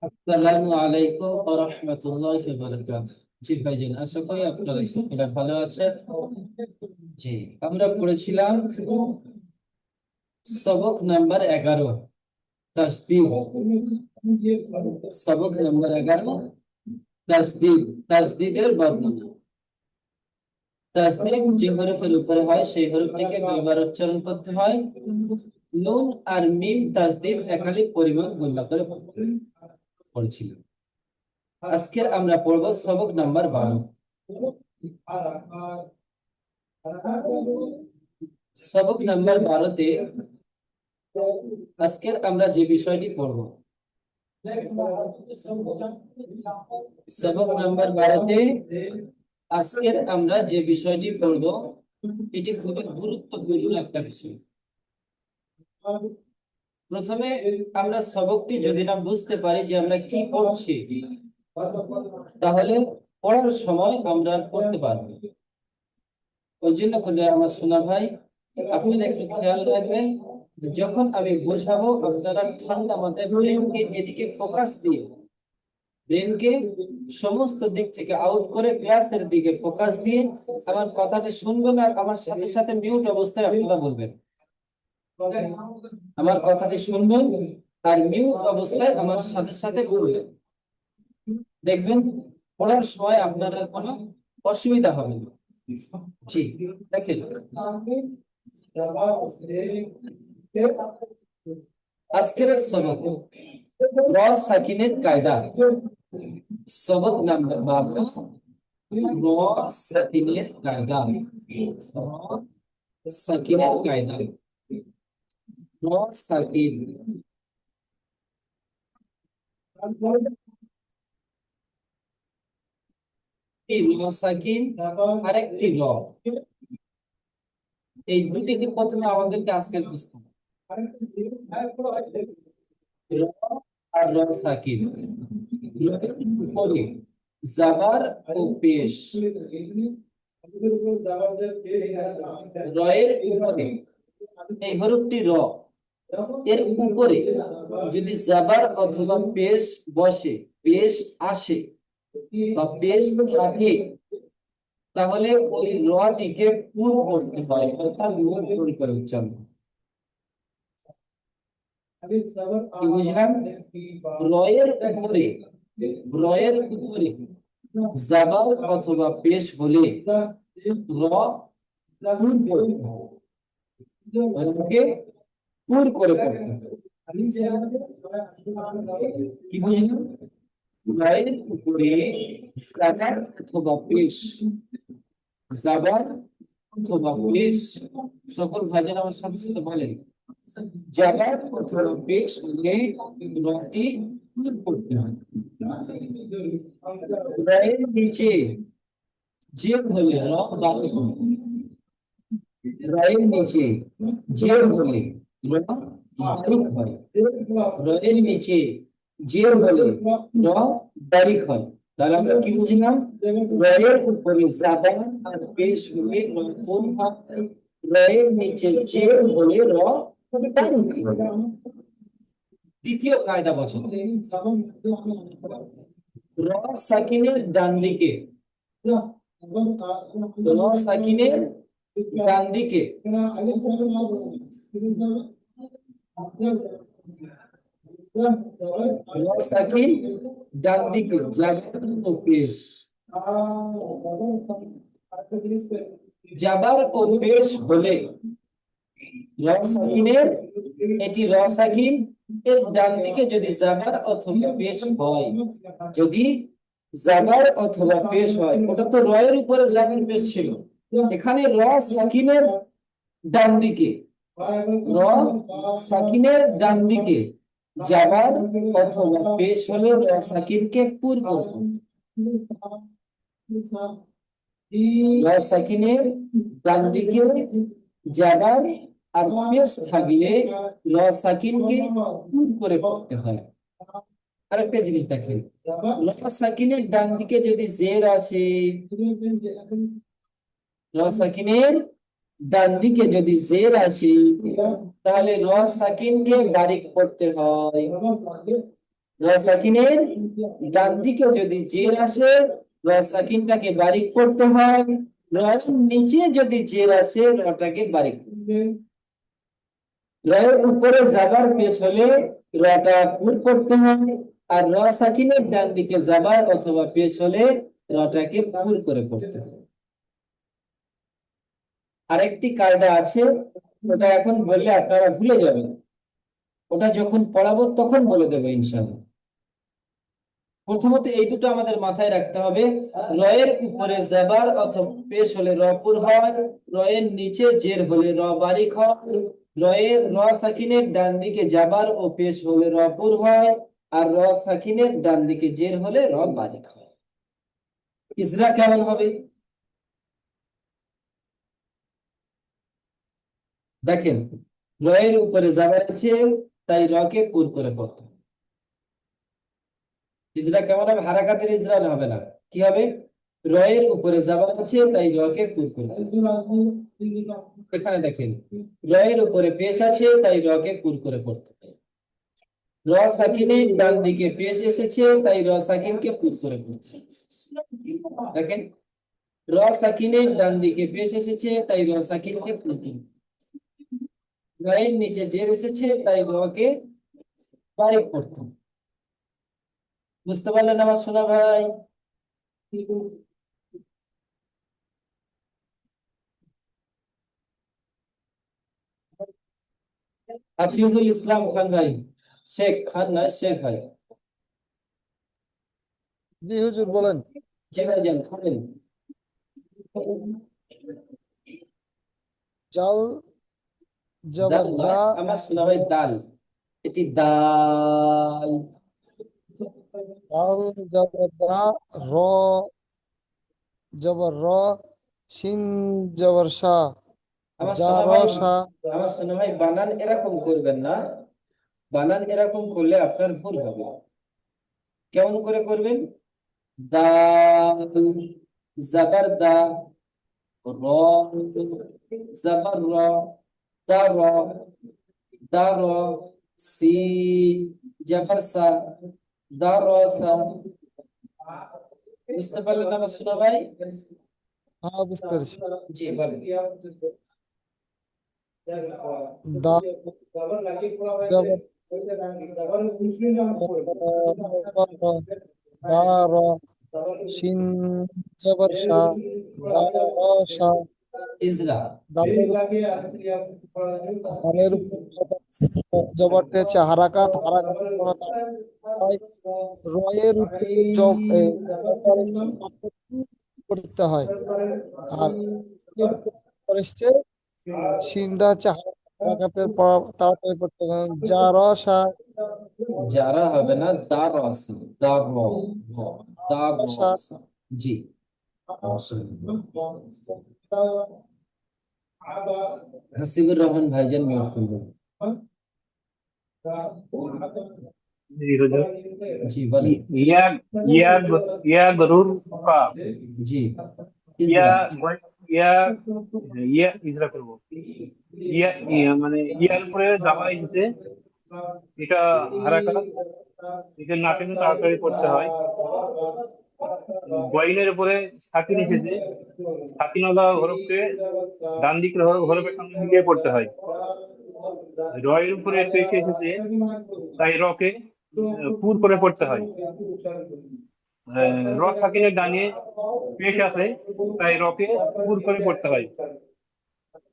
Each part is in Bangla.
আসসালামু আলাইকুম ওয়া রাহমাতুল্লাহি ওয়া বারাকাতুহু। জি ভাইজান, আশা করি আপনারা সকলে ভালো আছেন। জি, আমরা পড়েছিলাম সবক নাম্বার 11, তাসদীদ। সবক নাম্বার 11, তাসদীদ। তাসদীদের বর্ণনা। তাসদীদ যে হরফের উপরে হয় সেই হরফ থেকে দুইবার উচ্চারণ করতে হয়। নুন আর মিম তাসদীদ একাধিক পরিমাণ গুণা করে পড়েছিলাম। আজকে আমরা পড়ব সবক নাম্বার 12। সবক নাম্বার 12-তে আজকে আমরা যে বিষয়টি পড়ব, সবক নাম্বার 12-তে আজকে আমরা যে বিষয়টি পড়ব এটি খুবই গুরুত্বপূর্ণ একটা বিষয়। প্রথমে আমরা সবকটি যদি না বুঝতে পারি যে আমরা কি পড়ছি, তাহলে পড়ার সময় আমরা পড়তে পারবো। ওই জন্য করে আমার সোনা ভাই, আপনারা একটু খেয়াল রাখবেন, যখন আমি বোঝাবো আপনারা ঠান্ডা মাথায় ব্রেনকে এদিকে ফোকাস দিয়ে, ব্রেনকে সমস্ত দিক থেকে আউট করে ক্লাসের দিকে ফোকাস দিয়ে আমার কথাটি শুনবেন আর আমার সাথে সাথে মিউট অবস্থায় আপনারা বলবেন। আমার কথাটি শুনবেন আর মিউট অবস্থায় আমার সাথে সাথে বলবেন। দেখবেন পড়ার সময় আপনার আর কোনো অসুবিধা হবে না। জি, দেখেন আজকের সবক র সাকিনের কায়দা। সবক নাম্বার 12, র সাকিনের কায়দা। র সাকিনের কায়দা। র সাকিন, এই র সাকিন আরেকটি র, এই দুটিকে প্রথমে আমাদেরকে আজকে বুঝতে হবে। র আর র সাকিন, রয়ের উপরে জাবার ও পেশ। রয়ের উপরে এই হরফটি র, এর উপরে যদি জাবার অথবা পেশ বসে, পেশ আসে বা পেশ থাকে, তাহলে ওই রটিকে পুর করতে হয়, অর্থাৎ মুখ করে উচ্চারণ। কি বুঝলাম? রয়ের উপরে, রয়ের উপরে জাবার অথবা পেশ হলে র পুর করতে হয়, রকে পুর করে পড়তে হয়। কি বুঝলাম? রয়ের উপরে জাবার অথবা পেশ, জাবার অথবা পেশ, সকল ভাইজান আমার সাথে সাথে বলেন, জাবার অথবা পেশ হলে রটি পুর করতে হয়। রয়ের নিচে জের হলে র দাঁড়িয়ে পড়ে। রয়ের নিচে জের হলে র বারিক হয়। রয়ের নিচে জের হলে র বারিক হয়। তাহলে আমরা কি বুঝলাম? রয়ের উপরে জাবান আর পেশ হলে র কোন হয়, রয়ের নিচে জের হলে র বারিক হয়। দ্বিতীয় কায়দা বচন, র সাকিনের ডান দিকে, র সাকিনের ডান দিকে র সাকিন ডান দিকে জাবার ও পেশ, জাবার ও পেশ হলে র সাকিনের, এটি র সাকিন এর ডান দিকে যদি জাবার অথবা পেশ হয়, যদি জাবার অথবা পেশ হয়, ওটা তো রয়ের উপরে জাবার পেশ ছিল, এখানে র সাকিনের ডান দিকে, র সাকিনের ডান দিকে জাবার অথবা পেশ হলে র সাকিনকে পূর্ব, র সাকিনের ডান দিকে জাবার আর পেশ থাকলে র সাকিনকে পূর্ব করে পড়তে হয়। আরেকটা জিনিস দেখেন, র সাকিনের ডান দিকে যদি জের আসে, র সাকিনের ডান দিকে যদি জের আসে, তাহলে র সাকিনকে বারিক করতে হয়। র সাকিনের ডান দিকে যদি জের আসে, র সাকিনটাকে বারিক করতে হয়। রয়ের নিচে যদি জের আসে, রটাকে বারিক করতে হয়। রয়ের উপরে জাবার পেশ হলে রটা পুর করতে হয়, আর র সাকিনের ডান দিকে জাবার অথবা পেশ হলে রটাকে পুর করে পড়তে হয়। আরেকটি কায়দা আছে, ওটা এখন বললে আপনারা ভুলে যাবেন, ওটা যখন পড়াবো তখন বলে দেবো ইনশাআল্লাহ। প্রথমত এই দুটো আমাদের মাথায় রাখতে হবে। রয়ের উপরে জেবার অথবা পেশ হলে র পুর হয়, রয়ের নিচে জের হলে র বারিক হয়। র সাকিনের ডান দিকে জাবার ও পেশ হলে র পুর হয়, আর র সাকিনের ডান দিকে জের হলে র বারিক হয়। ইজরা কেমন হবে দেখেন, রয়ের উপরে জাবার আছে, তাই রকে পুর করে পড়তে হবে। ইজরা কেমন হবে? হারাকাতের ইজরা হবে না, কি হবে? রয়ের উপরে জাবার আছে, তাই রকে পুর করে পড়তে হবে। এখানে দেখেন, রয়ের উপরে পেশ আছে, তাই রকে পুর করে পড়তে হবে। র সাকিনের ডান দিকে পেশ এসেছে, তাই র সাকিনকে পুর করে পড়তে হবে। দেখেন, র সাকিনের ডান দিকে পেশ এসেছে, তাই র সাকিনকে পুর করে, রয়ের নিচে জের এসেছে, তাই রকে বারিক পড়তে হবে। বুঝতে পারলেন আমার সোনা ভাই? হাফিজুল ইসলাম খান ভাই, শেখ খান না, শেখ ভাই। জি হুজুর বলেন। জি ভাইজান, খাবেন? জাল জবর দাল জা, নয় আমার সোনা ভাই, দাল। এটি দাল। দাল জবর দা, র জবর র, শিন জবর শা, আমার জা সোনা র ভাই, শা। আমার সোনা ভাই, বানান এরকম করবেন না। বানান এরকম করলে আপনার ভুল হবে। কেমন করে করবেন? দাল জাবার দা, র জাবার র, দা র, দা র, সিন জাবার সা, দা র সা। বুঝতে পারলেন আমার সোনা ভাই? হ্যাঁ বুঝতে পেরেছি। জি বলেন। দা জবর দা র, শিন জবর শা, দা র শা। ইজরা। দালের দালের উপর জবরটি হচ্ছে হারাকাত, হারাকাতের পর হয় রয়ের উপরে জবর করতে হয়। আর এর উপর এসছে সিনটা হচ্ছে হারাকাতের পর তাড়াতাড়ি পড়তে হবে। যা রসা যারা হবে না, দার রসা, দার র, র, দার রসা। রসা। জি। হাসিবুর রহমান ভাইজান, মিউট করবেন। জি হুজুর। জি বলেন। ইয়া ইয়া ইয়া গরুর কা, জি। ইয়া ইজরা। ইয়া ইয়া ইজরা করবো। ইয়া মানে ইয়ার উপরে জামা এসেছে, এটা হারাকাত, এটা না টেনে তাড়াতাড়ি পড়তে হয়। গয়নের উপরে সাকিন এসেছে, সাকিনওয়ালা হরফকে ডান দিকের হরফের সঙ্গে মিলিয়ে পড়তে হয়। রয়ের উপরে পেশ এসেছে, তাই রকে পুর করে পড়তে হয়। র সাকিনের ডানে পেশ আছে, তাই রকে পুর করে পড়তে হয়।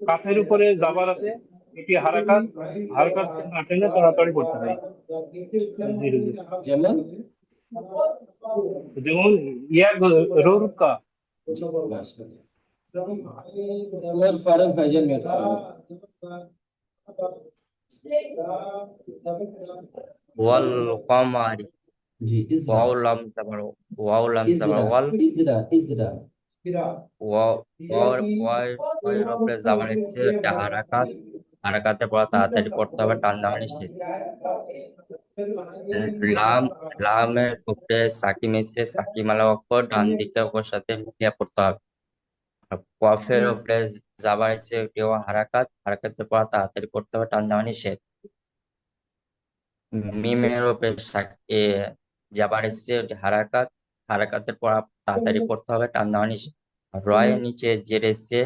কাফের উপরে জাবার আছে, এটি হারাকাত, হারাকাত না টেনে তাড়াতাড়ি পড়তে হয়। জি হুজুর। যেমন যেমন ইয়া রুকা। উমর ফারুক ভাইজান, মিউট করবেন। ওয়াল কমারি, জি। ইজরা। ওয়াও লাম জাবার, ওয়াও লাম জাবার ইজরা। ওয়াল, ইজরা। ইজরা। ওয়াও ওয়াও ওয়াও ওয়ার উপরে জাবার এসেছে, এটা হারাকাত, হারাকাতে পড়া তাড়াতাড়ি পড়তে হবে, টান দেওয়া নিষেধ। লাম, লামের উপরে সাকিম এসেছে, সাকিম আলা অক্ষর ডান দিকে অক্ষর সাথে মিলিয়ে পড়তে হবে। আর কফের উপরে জাবার এসেছে, এটিও হারাকাত, হারাকাতে পড়া তাড়াতাড়ি পড়তে হবে, টান দেওয়া নিষেধ। মিমের উপরে যাবার এসছে ওটি হারাকাত, হারাকাতের পর তাড়াতাড়ি পড়তে হবে টান দেওয়া নিষেধ। রয়ের নিচে জের এসছে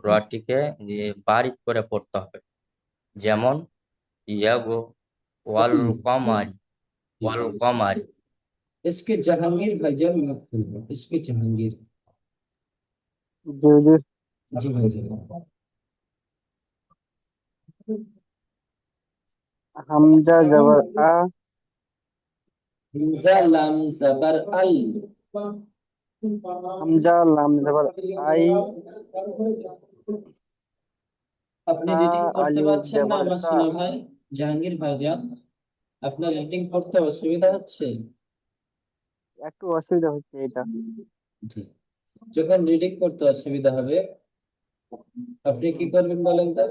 রটিকে বারিক করে পড়তে হবে। যেমন ইয়াগো, ওয়াল কমারি, ওয়াল কমারি। इसके जहांगीर भाईजान मत भूलना, इसके जहांगीर। জি জি। जी भाई जी। হামজা জবর আ, हमजा लाम जबर अल। হামজা লাম জবর আই, আপনি তা রিডিং করতে আলিফ পারছেন না জবর আমার তা। সোনা ভাই জাহাঙ্গীর ভাইজান? আপনার রিডিং করতে অসুবিধা হচ্ছে? একটু অসুবিধা হচ্ছে এটা। জি। যখন রিডিং করতে অসুবিধা হবে আপনি কি হুম, করবেন বলেন তো?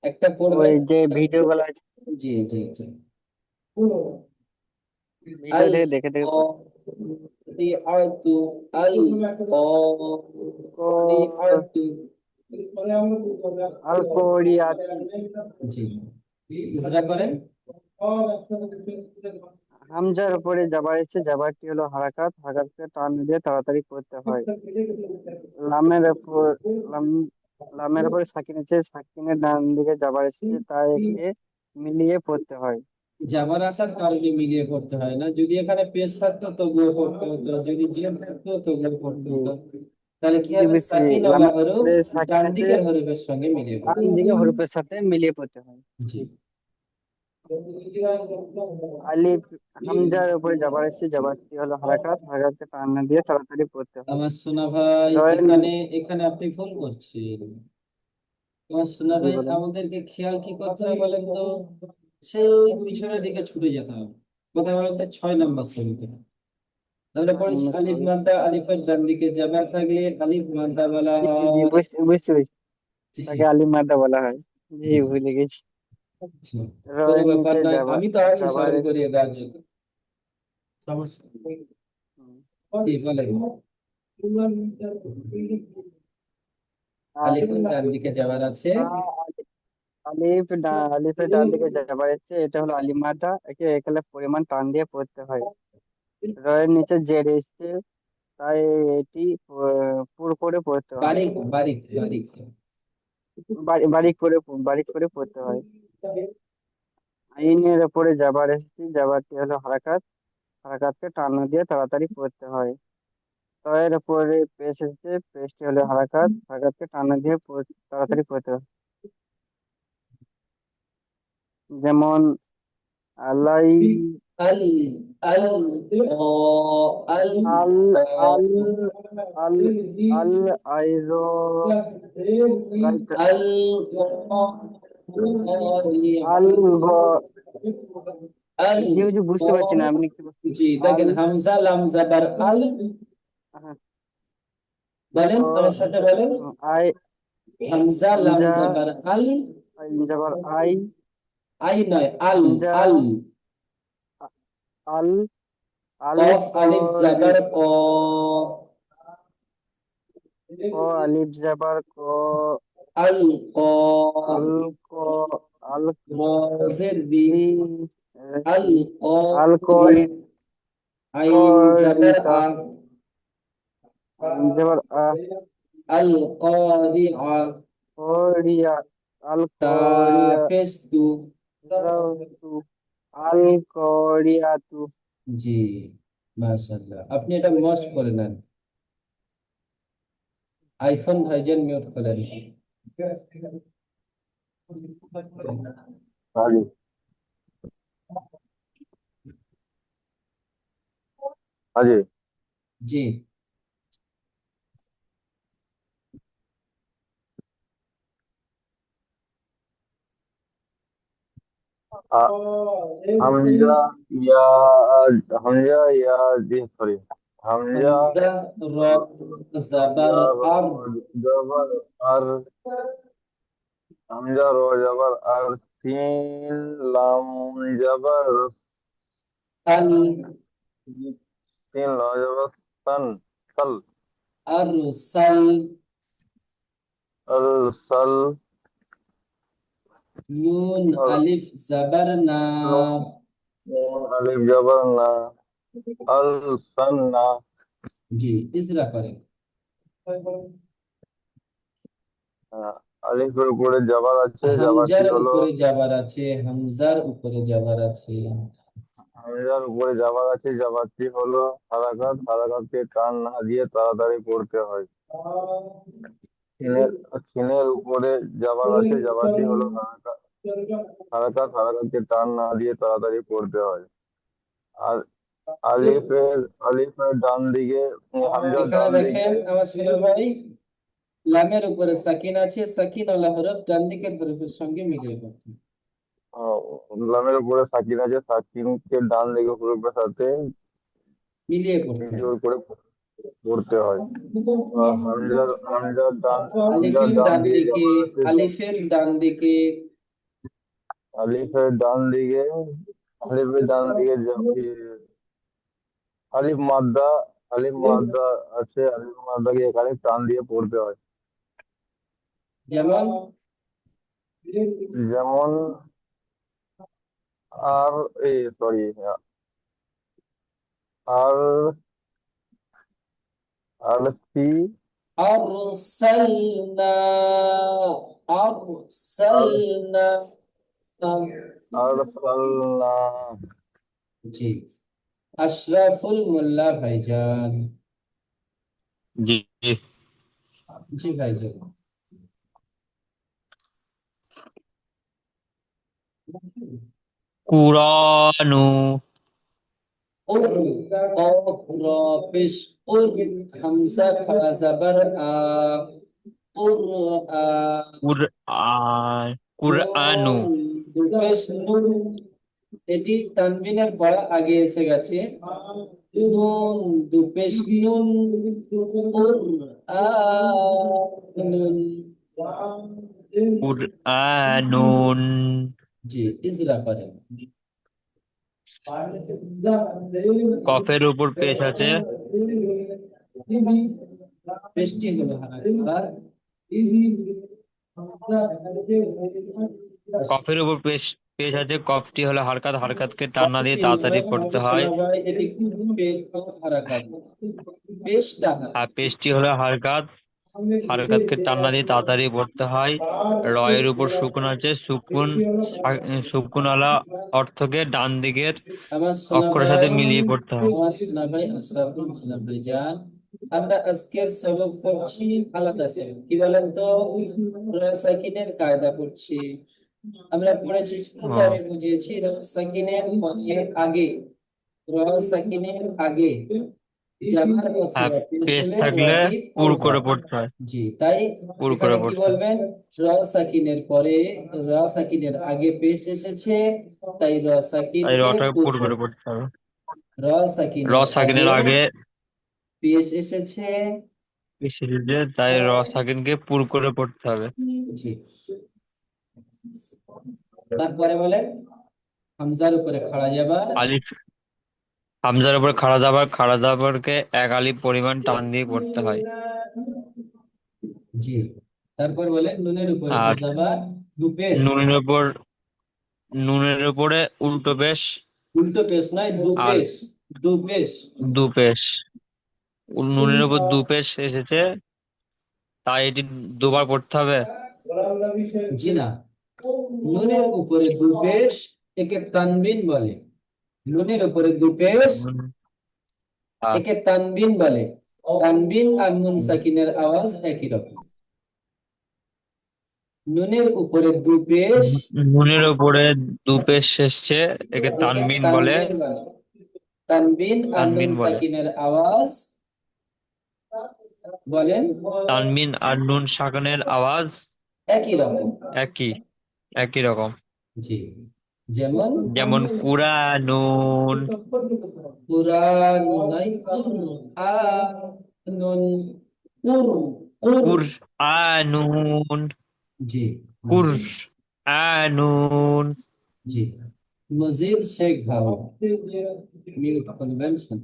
একটা ওই পড়বেন। যে ভিডিও গুলো আছে, জি জি জি। ভিডিও আল থেকে দেখে দেখে পড়ি। আরতু, আল ক আরতু। আল কোরিয়াতি। জি, ইসরা করেন। হামজার উপরে জাবার এসেছে, জাবারটি হলো হারাকাত, হারাকাতকে টান দিয়ে তাড়াতাড়ি পড়তে হয়। লামের উপর লাম লামের উপরে সাকিন আছে, সাকিনের ডান দিকে জাবার এসেছে, তাই একে মিলিয়ে পড়তে হয়। জাবার আসার কারণে মিলিয়ে পড়তে হয় না, যদি এখানে পেশ থাকতো তবুও পড়তে হতো, যদি জিম থাকতো তবুও পড়তে জি হতো। তাহলে কি জি, হবে? বুঝছি। সাকিন ওয়ালা লামের হরফ উপরে সাকিন ডান আছে, দিকের হরফের সঙ্গে মিলিয়ে ডান পড়তে দিকে হবে। হরফের সাথে মিলিয়ে পড়তে হয়। জি। জি। আলিফ, হামজার উপরে জাবার এসেছে, জাবারটি হলো হারাকাত, হারাকাতকে টান দিয়ে তাড়াতাড়ি পড়তে হয়। আমার সোনা ভাই রয়ের এখানে এখানে আপনি ভুল করছেন। আমার সোনা জি ভাই বলেন। আমাদেরকে খেয়াল কি করতে হবে বলেন তো? সেই পিছনের দিকে ছুটে যেতে হবে। কোথায় বলেন তো? 6 নম্বর শ্রেণীতে আমরা পড়েছি আলিফ সরি। মাদ্দা, আলিফের ডান দিকে জাবার থাকলে আলিফ মাদ্দা বলা জি জি, হয়। বুঝছি বুঝছি বুঝছি। জি তাকে আলিম মাদ্দা বলা হয়। জি, ভুলে গেছি। জি। কোনো রয়ের ব্যাপার নিচে নয়, আমি তো আছি জাবার স্মরণ এসেছে। করিয়ে দেওয়ার জন্য। সমস্যা নেই। হুম। জি বলেন। আর আলিফের ডান দিকে যাবার আছে। আলিফের ডান দিকে জাবার এসেছে, এটা হলো আলিম মাদ্দা, একে একালে পরিমাণ টান দিয়ে পড়তে হয়। রয়ের নিচে জের এসেছে, তাই এটি পুর করে পড়তে হয়। বারিক বারিক বারিক। বারিক করে বারিক করে পড়তে হয়। আইনের ওপরে জাবার এসেছে, জাবারটি হলো হারাকাত, হারাকাতকে টান দিয়ে তাড়াতাড়ি পড়তে হয়। তয়ের উপরে পেশ এসেছে, পেশটি হলো হারাকাত, হারাকাতকে টান দিয়ে তাড়াতাড়ি পড়তে হয়। যেমন আলাই, আল আল ও আল আল ও আল আল আল আইরো গাইতে, আল আল আল জি জি, বুঝতে পারছি না আপনি কি জি আল। দেখেন হামজা লাম জাবার আল। হ্যাঁ, বলেন ও আমার সাথে বলেন। আই, হামজা লাম হামজা, জাবার আল। আইন যাবার আই, আই নয়, আল হামজা, আল। আল, আল কফ আলিফ করি, জাবার ক। ক আলিফ যাবার ক, আল ক। আল ক, আল রজের দি। রি, আল ক। আল করি, আইন জাবার করিতা, আ। আইন যাবার আ, আল করি আ। করিয়া, আল তা করিয়া, পেশ তু। রাতু, আল করিয়াতু। জি মাশাআল্লাহ, আপনি এটা মস্ত করে নেন। আইফোন ভাইজান মিউট করেন। हाँ जी। हाँ जी। জি आ- हमजा या हमजा या जी सॉरी हमजा হামজা র জাবার या আর। जबर अर हमजा रो जबर अर सीन लाम जबर আল सीन लो जबर सन सल আরসাল। अर सल নুন আর আলিফ জাবার না। নুন আলিফ জবর না, আল সান্না। জি, ইজরা করেন। আহ, আলিফের উপরে জবর আছে, জবরটি হামজার হলো উপরে জাবার আছে, হামজার উপরে জাবার আছে। হামজার উপরে জবর আছে, জবরটি হলো হারাকাত, হারাকাতকে টান না দিয়ে তাড়াতাড়ি পড়তে হয়। সিনের সিনের উপরে জবর আছে, জবরটি হলো হারাকাত, হারাকাত, হারাকাতকে টান না দিয়ে তাড়াতাড়ি পড়তে হয়। আর আলিফের আলিফের ডান দিকে, হামজার এখানে ডান দিকে। দেখেন আমার ছোট ভাই, লামের উপরে সাকিন আছে, সাকিন আলা হরফ ডান দিকের হরফের সঙ্গে মিলিয়ে পড়তে হবে। আহ, লামের উপরে সাকিন আছে, সাকিনকে ডান দিকে হরফের সাথে মিলিয়ে পড়তে হবে। জোর করে পড়তে হয়। হামজার আলিফের ডান ডান দিকে দিকে, জবর আছে, আলিফের ডান দিকে। আলিফের ডান দিকে, আলিফের ডান দিকে আলিফ মাদ্দা, আলিফ মাদ্দা আছে, আলিফ মাদ্দাকে এখানে টান দিয়ে পড়তে হয়। যেমন যেমন আর সরি, আর আর সি, আরসালনা, আর আরসালনা। আর সাল্লা। জি, আশরাফুল মোল্লা ভাইজান। জি জি। জি ভাইজান। কুরানু। উর, কফ র পেশ, উর, হামজা খারা জাবার আ, উর আ, কুরআন। কুরআনু। নুন দু পেশ নুন, এটি তানবিনের পরে আগে এসে গেছে। নুন দু পেশ নুন, উর আ, নুন। কুরআনুন। জি, ইজরা করেন। কফের উপর পেশ আছে, পেশটি হলো হারাকাত। কফের উপর পেশ পেশ আছে, কফটি হলো হারকাত, হারকাতকে টান না দিয়ে কফটি তাড়াতাড়ি আমার পড়তে হয়। শোনা ভাই, এটি হারাকাত, পেশটা আর পেশটি হলো হারকাত, হারকাতকে টান না দিয়ে তাড়াতাড়ি পড়তে হয়। রয়ের উপর সুকুন আছে, সুকুন আলা অর্থকে ডান দিকের আমার শোনা অক্ষরের সাথে ভাই, মিলিয়ে পড়তে হয়। আমার শোনা ভাই আশরাফুল মোল্লা ভাইজান, আমরা আজকের সবক পড়ছি আলাদা সবক, কি বলেন তো? সাকিনের কায়দা পড়ছি। আমরা পড়েছি শুরুতে, ও, আমি বুঝিয়েছি সাকিনের আগে, সাকিনের আগে জামার আর অথবা পেশ পেশ হলে থাকলে রটি পুর পুর করে হয়। পড়তে হয়। জি, তাই পুর এখানে করে কি পড়তে হয়। বলবেন? সাকিনের পরে, সাকিনের আগে পেশ এসেছে, তাই তাই সাকিনকে রটাকে পুর পুর করে করতে পড়তে হবে। হবে। র সাকিনের সাকিনের আগে আগে পেশ এসেছে। সিরিজে, তাই র সাকিনকে পুর করে পড়তে হবে। জি, তারপরে বলেন হামজার উপরে খাড়া যাবার। আলিফ, হামজার উপর খাড়া জাবারকে এক আলিফ পরিমাণ টান দিয়ে পড়তে হয়। জি, তারপর বলেন নুনের উপরে আর দুজাবার, দু পেশ। নুনের উপর, নুনের উপরে উল্টো পেশ, উল্টো পেশ নয়, দু আর পেশ, দু পেশ। দু পেশ। নুনের উপর দু পেশ এসেছে, তাই এটি দুবার পড়তে হবে। জি না, নুনের উপরে দু পেশ, একে তানবিন বলে। নুনের উপরে দু পেশ, উম, আর একে তানবিন বলে। তানবিন আর নুন সাকিনের আওয়াজ একই রকম। নুনের উপরে দু পেশ, নুনের উপরে দু পেশ এসছে, একে একে তানবিন বলে। তানবিন বলে। তানবিন আর নুন তানবিন বলে। সাকিনের আওয়াজ বলেন তানবিন আর নুন সাকানের আওয়াজ একই রকম। একই, একই রকম। জি, যেমন যেমন কুরআনুন। কুরআন নয়, কুরআনুন, কুর, কুর। কুরআনুন। জি, মজিদ। কুরআনুন। জি, মজিদ শেখ ভাও, মিউট কনভেনশন।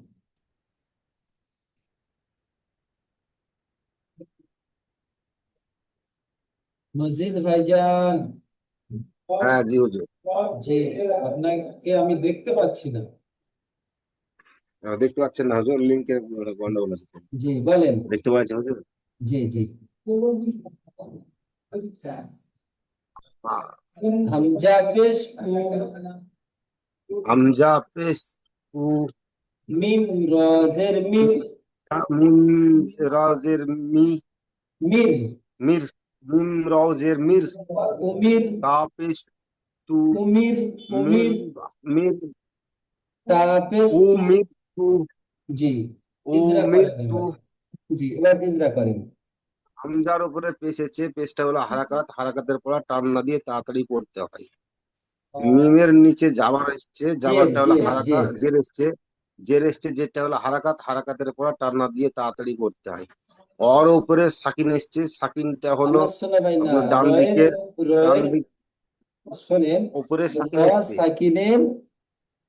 মজিদ ভাইজান, হ্যাঁ জি হুজুর। জি, আপনাকে আমি দেখতে পাচ্ছি না। দেখতে পাচ্ছেন না হুজুর, লিঙ্কের গন্ডগোল আছে। জি বলেন। দেখতে পাচ্ছেন হুজুর? জি জি। হ্যাঁ। হামজা পেশ হামজা পেশ উ মিম রজের মির মিম রাজের মি মির মির মিম রাজের মির উমির তা পেশ তু উমির মির উমির মির তা পেশ উ তু। মির তু জি, উ ইজরা মির করেন তু। এবার। জি, এবার ইজরা করেন। হামজার উপরে পেশেছে, পেশটা হলো হারাকাত, হারাকাতের পর টান না দিয়ে তাড়াতাড়ি পড়তে হয়। মিমের নিচে জাবার এসছে, জের জাবারটা হলো জের হারাকা, জের। জের এসছে, জের এসছে, যেটা হলো হারাকাত, হারাকাতের পর টান না দিয়ে তাড়াতাড়ি পড়তে হয়। ওর উপরে সাকিন এসছে, সাকিনটা হলো আমার শোনা ভাই না, আপনার ডান রয়ের দিকের, ডান রয়ের দিক শোনেন, উপরে র সাকিন এসছে। সাকিনের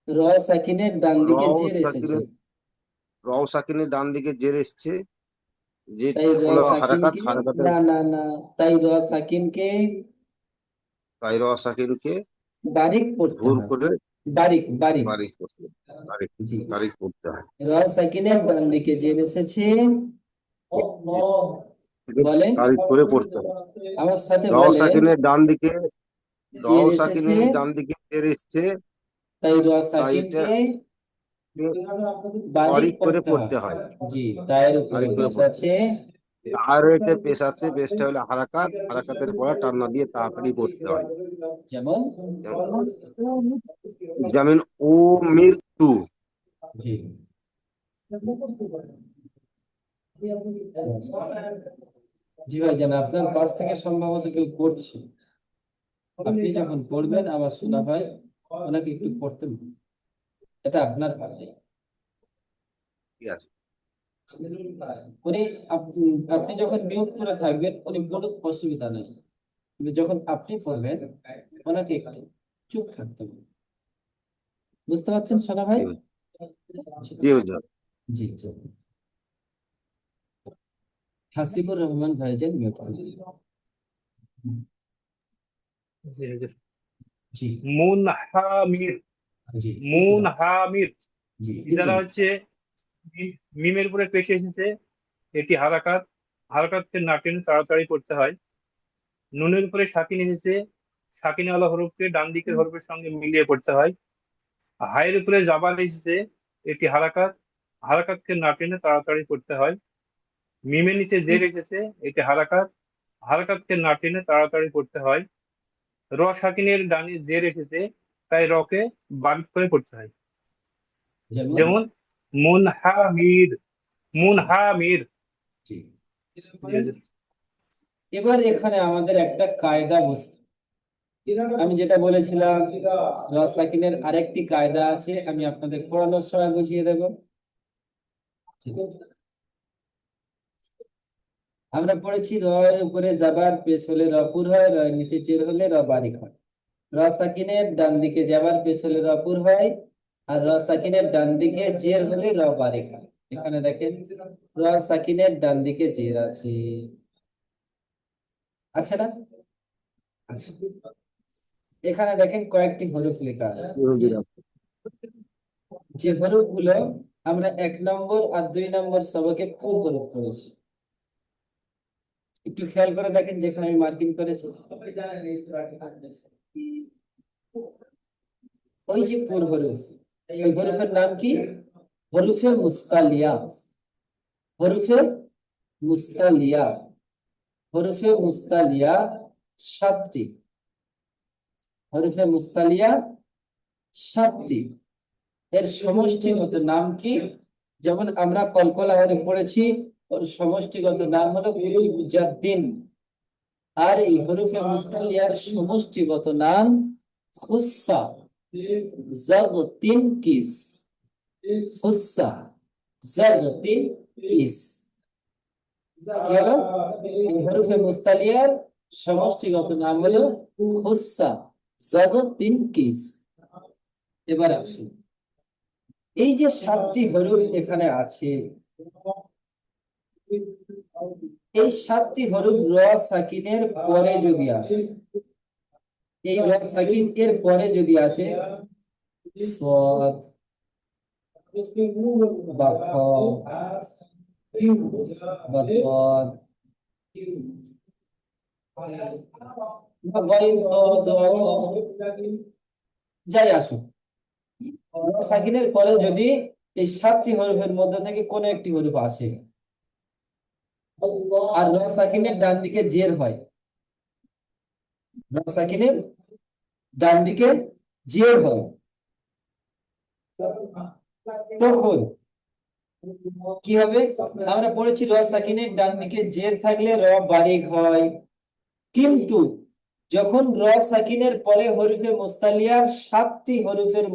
র সাকিনের ডান দিকে রও জের এসেছে। সাকিনের, রও সাকিনের ডান দিকে জের এসছে, তাই যেটা র হলো হারাকাত, সাকিনকে, হারাকাতের, না না না, তাই র সাকিনকে তাই র সাকিনকে বারিক পড়তে ভুর হয়। করে বারিক বারিক। বারিক করতে, তারিখ, জি, তারিখ করতে হয়। র সাকিনের ডান দিকে জের এসেছে। বলেন, তারিখ করে পড়তে হয়। আমার সাথে রও বলেন। সাকিনের ডান দিকে, রও জের এসেছে, সাকিনের ডান দিকে জের এসছে, তাই র তাই এটা সাকিনকে বারিক তারিখ করে পড়তে হয়। পড়তে হয়। জি, তায়ের উপরে তারিখ করে বেশ পড়তে আছে। হয়। আর এটা পেশ আছে, পেশটা হলো হারাকাত, হারাকাতের পরে টান্না দিয়ে তাড়াতাড়ি পড়তে হয়। যেমন, যেমন ও মৃত্যু। জি জি ভাইজান, আপনার পাশ থেকে সম্ভবত কেউ করছে। আপনি যখন পড়বেন আমার শোনা ভাই, ওনাকে একটু পড়তে বলুন। এটা আপনার পাল্লায়। ঠিক আছে। উনি আপনি যখন মিউট করে থাকবেন উনি বলুক, অসুবিধা নেই, কিন্তু যখন আপনি পড়বেন ওনাকে একটু চুপ থাকতে বলুন। বুঝতে পারছেন সোনা ভাই? জি হুজুর। জি জি। হাসিবুর রহমান ভাইজান মিউট করুন। জি হুজুর। জি মুনহামির, জি। মুনহামির। জি ইজারা হচ্ছে মিমের উপরে পেশ এসেছে, এটি হারাকাত, হারাকাতকে না টেনে তাড়াতাড়ি করতে হয়। নুনের উপরে সাকিন এসেছে, সাকিনওয়ালা হরফকে ডান দিকের হরফের সঙ্গে মিলিয়ে পড়তে হয়। হায়ের উপরে জাবার এসেছে, এটি হারাকাত, হারাকাতকে না টেনে তাড়াতাড়ি করতে হয়। মিমের নিচে জের এসেছে, এটি হারাকাত, হারাকাতকে না টেনে তাড়াতাড়ি করতে হয়। র সাকিনের ডানে জের এসেছে, তাই রকে বারিক করে পড়তে হয়। যেমন, যেমন মুনহামির, মুনহামির। জি। এবার এখানে আমাদের একটা কায়দা বুঝতে, আমি যেটা বলেছিলাম র সাকিনের আরেকটি কায়দা আছে, আমি আপনাদের পড়ানোর সময় বুঝিয়ে দেব। আমরা পড়েছি র এর উপরে জাবার পেশ হলে র পুর হয়, র এর নিচে জের হলে র বারিক হয়। র সাকিনের ডান দিকে জাবার পেশ হলে র পুর হয়, আর র সাকিনের ডান দিকে জের হলে র বারিক হয়। এখানে দেখেন, র সাকিনের ডান দিকে জের আছে, আছে না? আচ্ছা, এখানে দেখেন কয়েকটি হরফ লেখা আছে। জি হুজুর। যে হরফ গুলো আমরা 1 নম্বর আর 2 নম্বর সবকে পুর হরফ করেছি, একটু খেয়াল করে দেখেন যেখানে আমি মার্কিং করেছি। ওই যে পুর হরফ, ওই হরফের নাম কি? হরফে মুস্তালিয়া। হরফে মুস্তালিয়া। হরফে মুস্তালিয়া 7টি। হরফে মুস্তালিয়া 7টি। এর সমষ্টিগত নাম কি? যেমন আমরা কলকলা হরফ পড়েছি, ওর সমষ্টিগত নাম হলো গুলুবুজাদ্দিন। আর এই হরফে মুস্তালিয়ার সমষ্টিগত নাম খুসসা জাগতিন কিস। খুসসা জাগতিন কিস। কি হলো? এই হরফে মুস্তালিয়ার সমষ্টিগত নাম হলো খুসসা জাগতিন কিস। এবার আসুন, এই যে 7টি হরফ এখানে আছে, এই 7টি হরফ র সাকিনের পরে যদি আসে, এই র সাকিন এর পরে যদি আসে সদ বা খ বা দদ বা গইন দ দ যাই আসুক, র সাকিনের পরে যদি এই 7টি হরফের মধ্যে থেকে কোনো একটি হরফ আসে আর র সাকিনের ডান দিকে জের হয়, র সাকিনের ডান দিকে জের হয়, তখন কি হবে? আমরা পড়েছি র সাকিনের ডান দিকে জের থাকলে র বারিক হয়, কিন্তু যখন র সাকিনের পরে হরফে মুস্তালিয়ার 7টি হরফের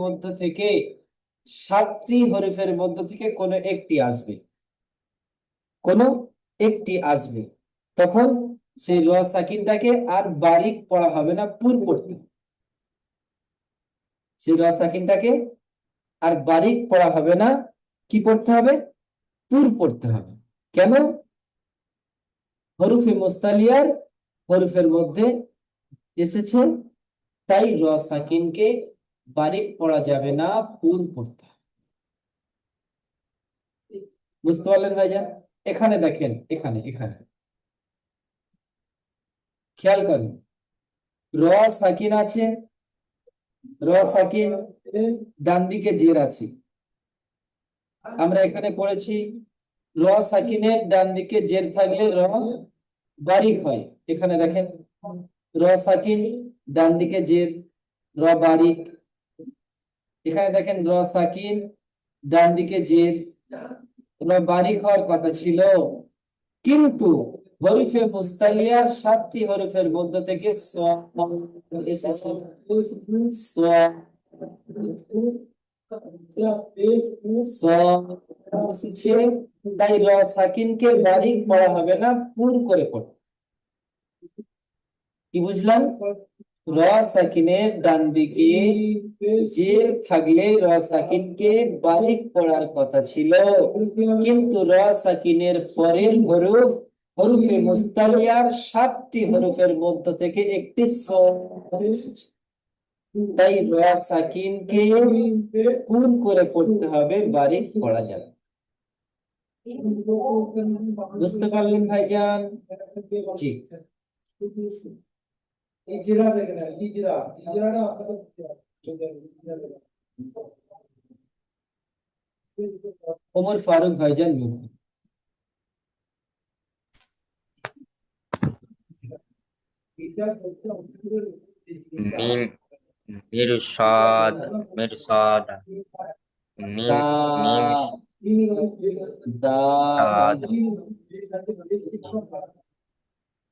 মধ্য থেকে কোনো একটি আসবে, কোনো একটি আসবে, তখন সেই র সাকিনটাকে আর বারিক পড়া হবে না, পুর পড়তে হবে। সেই র সাকিনটাকে আর বারিক পড়া হবে না, কি পড়তে হবে? পুর পড়তে হবে। কেন? হরফে মুস্তালিয়ার হরফের মধ্যে এসেছে, তাই র সাকিনকে বারিক পড়া যাবে না, পুর পড়তে হবে। বুঝতে পারলেন ভাইজান? এখানে দেখেন, এখানে এখানে খেয়াল করেন, র সাকিন আছে, র সাকিন ডান দিকে জের আছে। আমরা এখানে পড়েছি র সাকিনের ডান দিকে জের থাকলে র বারিক হয়। এখানে দেখেন র সাকিন ডান দিকে জের, র বারিক। এখানে দেখেন র সাকিন ডান দিকে জের, র বারিক হওয়ার কথা ছিল, কিন্তু হরফে মুস্তালিয়ার 7টি হরফের মধ্য থেকে স এসেছে, স স এসেছে, তাই র সাকিনকে বারিক পড়া হবে না, পুর করে পড়বে। কি বুঝলাম? র সাকিনের ডান দিকে জের থাকলে র সাকিনকে বারিক পড়ার কথা ছিল, কিন্তু র সাকিনের পরের হরফে মুস্তালিয়ার 7টি হরফের মধ্য থেকে একটি স এসেছে, তাই র সাকিনকে পুর করে পড়তে হবে, বারিক পড়া যাবে। বুঝতে পারলেন ভাইজান? জি। ওমর ফারুক ভাইজান বলুন। মিম মিরসাদ মিরসাদ মিম দা মিম দা সাদ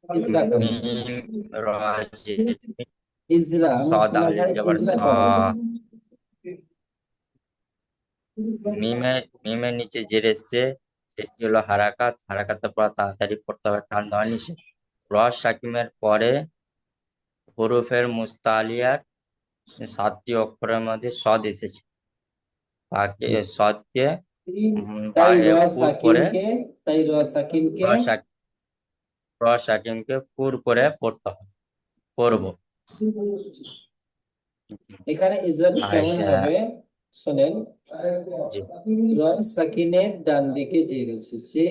ইজরা করুন। মিম রাজে ইজরা, আমার সাদ সোনা আলিফ ভাই, জবর ইজরা সা। করুন। মিমের নিচে জের এসছে, সেটি হলো হারাকাত, হারাকাতের পর তাড়াতাড়ি পড়তে হবে, টান দেওয়া নিষেধ। র সাকিমের পরে হরফের মুস্তালিয়ার 7টি অক্ষরের মধ্যে সদ এসেছে, তাকে সদকে তাই র পুর করে সাকিনকে তাই র সাকিনকে র সাক- র সাকিমকে পুর করে পড়তে হবে, পড়বো। এখানে ইজরাটা আর কেমন হবে শোনেন। জি র সাকিনের ডান দিকে জের এসেছে,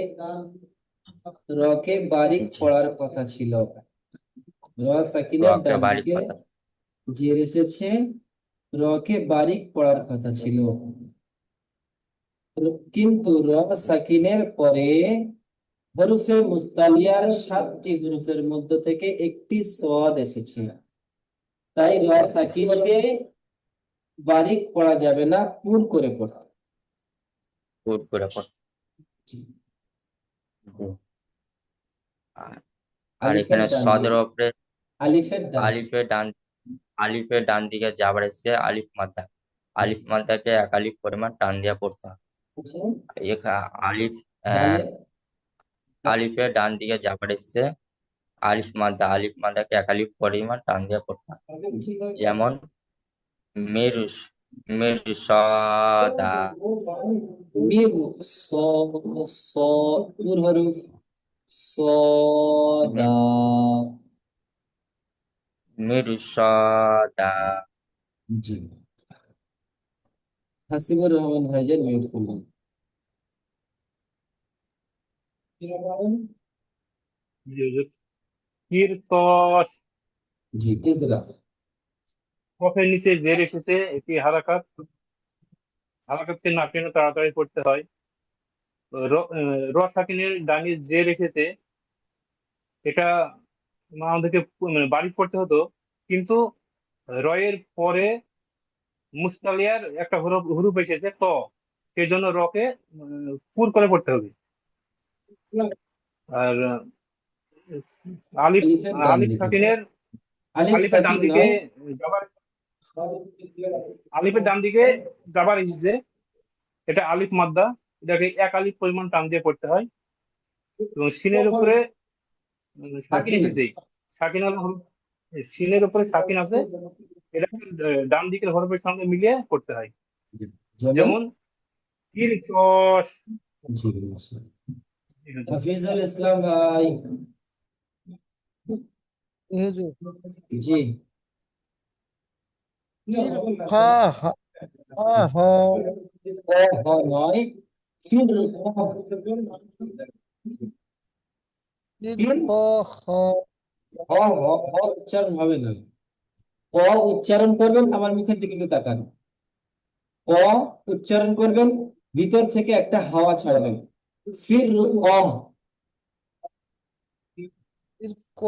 রকে বারিক জি পড়ার কথা ছিল। র সাকিনের রকে ডান বাড়ির দিকে কথা। জের এসেছে, রকে বারিক পড়ার কথা ছিল, কিন্তু র সাকিনের পরে হরফে মুস্তালিয়ার 7টি হরফের মধ্য থেকে একটি সদ এসেছে, তাই র সাকিনকে বারিক পড়া যাবে না, পুর করে পড়তে হবে। পুর করে পড়তে হবে। আর আর আলিফের এখানে ডান সদের দিকে, উপরে আলিফের ডান দিকে। আলিফের ডান আলিফের ডান দিকে যাবার এসছে আলিফ মাদ্দা, আলিফ মাদ্দাকে 1 আলিফ পরিমাণ টান দিয়ে পড়তে হবে। বুঝছেন? আলিফ তাহলে আলিফের ডান দিকে যাবার এসছে আলিফ মাদ্দাকে 1 আলিফ পরিমাণ টান দিয়ে পড়তে হবে। যেমন মিরুস মিরসাদা মির স স পুর হরফ, সদা। মিরসাদা। জি, হাসিবুর রহমান ভাইজান মিউট করলেন। জি হুজুর। কিরকস। জি, ইজরা। কফের নিচে জের এসেছে, এটি হারাকাত। হারাকাতকে না টেনে তাড়াতাড়ি করতে হয়। র সাকিনের ডানে জের এসেছে, এটা আমাদেরকে বারিক করতে হতো, কিন্তু রয়ের পরে মুস্তালিয়ার একটা হরফ হুরুফ এসেছে ত, সেই জন্য রকে পুর করে পড়তে হবে। আর আলিফ আলিফের ডান আলিফ দিকে, সাকিনের আলিফ আলিফের ডান সাকিন দিকে নয়। যাবার আলিফের ডান দিকে যাবার এসেছে, এটা আলিফ মাদ্দা, এটাকে এক আলিফ পরিমাণ টান দিয়ে পড়তে হয়। এবং সিনের উপরে সাকিন সাকিন এসেছে, আছে। সাকিন সিনের উপরে সাকিন আছে, এটা ডান দিকের হরফের সঙ্গে মিলিয়ে করতে হয়। জি, যেমন। যেমন কিরকস। জি, মাশাআল্লাহ। হাফিজুল ইসলাম ভাই। হুজুর জি, ফির ফা হা হ ক হ নয়, ফির ফির ফির ক খ হ হ হ উচ্চারণ হবে না। ক উচ্চারণ করবেন, আমার মুখের দিকে একটু তাকান। ক উচ্চারণ করবেন, ভিতর থেকে একটা হাওয়া ছাড়বেন। ফির ক। ফির ক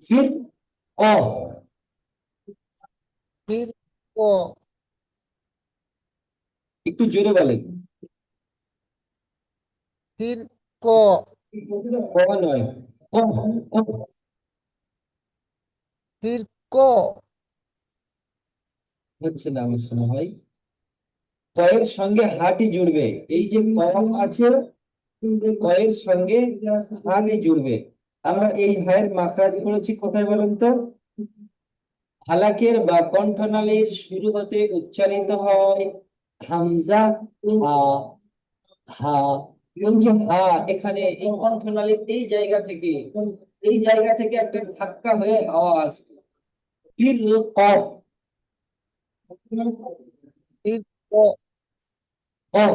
ফির ক। ফির ক একটু জোরে বলেন। ফির ক ক নয়, ক। ক। ফির ক হচ্ছে না আমার শোনা ভাই। কয়ের সঙ্গে হাটি জুড়বে, এই যে কফ আছে, কয়ের সঙ্গে হাটি জুড়বে। আমরা এই হায়ের মাখরাজ করেছি কোথায় বলেন তো? হালাকের বা কণ্ঠনালীর শুরু হতে উচ্চারিত হয় হামজা, হা, হা। ওই যে হা, এখানে এই কণ্ঠনালীর এই জায়গা থেকে একটা ধাক্কা হয়ে হাওয়া আসবে। ফির কফ। ফির ক কফ।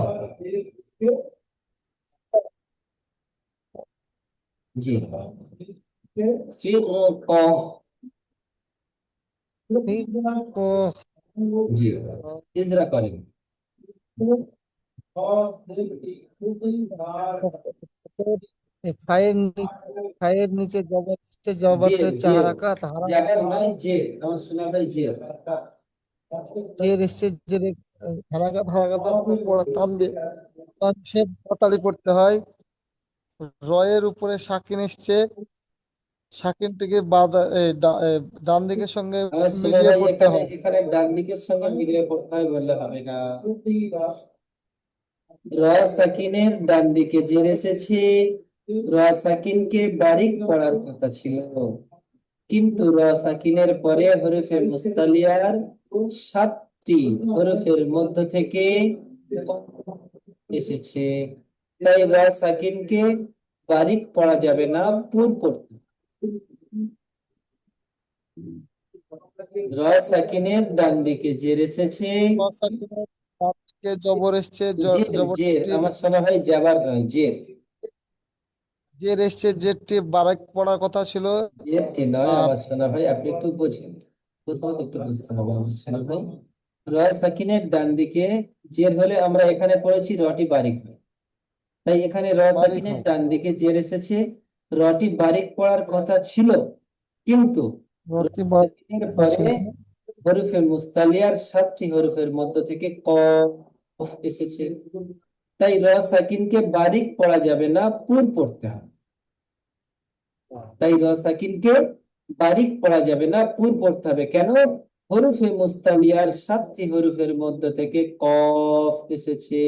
জি, ফির কফ। ফির ক জি, ইজরা করেন। ফায়ের ফায়ের নিচে জবর হচ্ছে, জবরটা জের, হচ্ছে জের। হারাকাত জাগার নয়, জের। আমার শোনা ভাই জের। জের এসছে, জের হারাকাত হারাকাতের উপর পড়া টান দিয়ে সে তাড়াতাড়ি পড়তে হয়। রয়ের উপরে সাকিন এসছে, সাকিনটিকে ডান দিকের সঙ্গে আমার শোনা মিলিয়ে ভাই, পড়তে এখানে হয়। এখানে ডান দিকের সঙ্গে মিলিয়ে পড়তে হয় বললে হবে না। র সাকিনের ডান দিকে জের এসেছে, র সাকিনকে বারিক পড়ার কথা ছিল, কিন্তু র সাকিনের পরে হরফে মুস্তালিয়ার 7টি হরফের মধ্য থেকে এসেছে। তাই র সাকিনকে বারিক পড়া যাবে না, পুর পড়তে হবে। র সাকিনের ডান দিকে জের এসেছে। সাকিনের ডান দিকে জবর এসছে, জের, জের। জবরটি আমার শোনা ভাই জাবার নয়, জের। জের এসছে, জেরটি বারাক পড়ার কথা ছিল। জেরটি নয় আর আমার শোনা ভাই, আপনি একটু বুঝেন, প্রথমত একটু বুঝতে হবে আমার শোনা ভাই। র সাকিনের ডান দিকে জের হলে আমরা এখানে পড়েছি রটি বারিক হয়, তাই এখানে র বারিক সাকিনের হয়, ডান দিকে জের এসেছে, রটি বারিক পড়ার কথা ছিল, কিন্তু র রটি সাকিনের কথা পরে ছিল। হরফে মুস্তালিয়ার 7টি হরফের মধ্য থেকে কফ এসেছে। তাই র সাকিনকে বারিক পড়া যাবে না, পুর পড়তে হবে। তাই র সাকিনকে বারিক পড়া যাবে না, পুর পড়তে হবে। কেন? হরফে মুস্তালিয়ার 7টি হরফের মধ্য থেকে কফ এসেছে,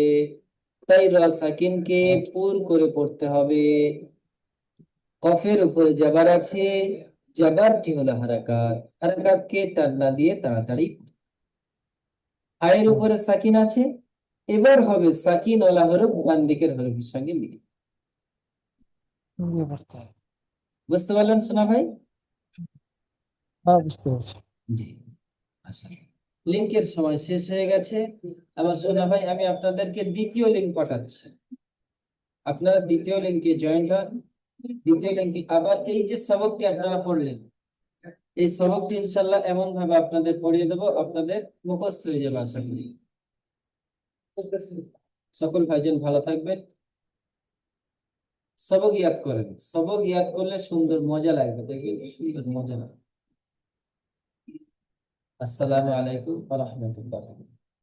তাই র সাকিনকে পুর করে পড়তে হবে। কফের উপরে জাবার আছে, জাবারটি হলো হারাকাত, হারাকাতকে টান না দিয়ে তাড়াতাড়ি। আয়ের উপরে সাকিন আছে, এবার হবে সাকিন ওয়ালা হরফ ডান দিকের হরফের সঙ্গে মিলে। মিলিয়ে পড়তে হয়। বুঝতে পারলেন সোনা ভাই? হ্যাঁ, বুঝতে পেরেছি। জি আচ্ছা, লিঙ্কের সময় শেষ হয়ে গেছে আমার সোনা ভাই, আমি আপনাদেরকে দ্বিতীয় লিঙ্ক পাঠাচ্ছি, আপনারা দ্বিতীয় লিঙ্কে জয়েন হন। দ্বিতীয় লিঙ্কে আবার এই যে সবকটি আপনারা পড়লেন, এই সবকটি ইনশাল্লাহ এমন ভাবে আপনাদের পড়িয়ে দেবো, আপনাদের মুখস্থ হয়ে যাবে আশা করি। সকল ভাইজান ভালো থাকবেন, সবক ইয়াদ করেন, সবক ইয়াদ করলে সুন্দর মজা লাগবে, দেখবেন সুন্দর মজা লাগবে। আসসালামু আলাইকুম ওয়া রাহমাতুল্লাহ।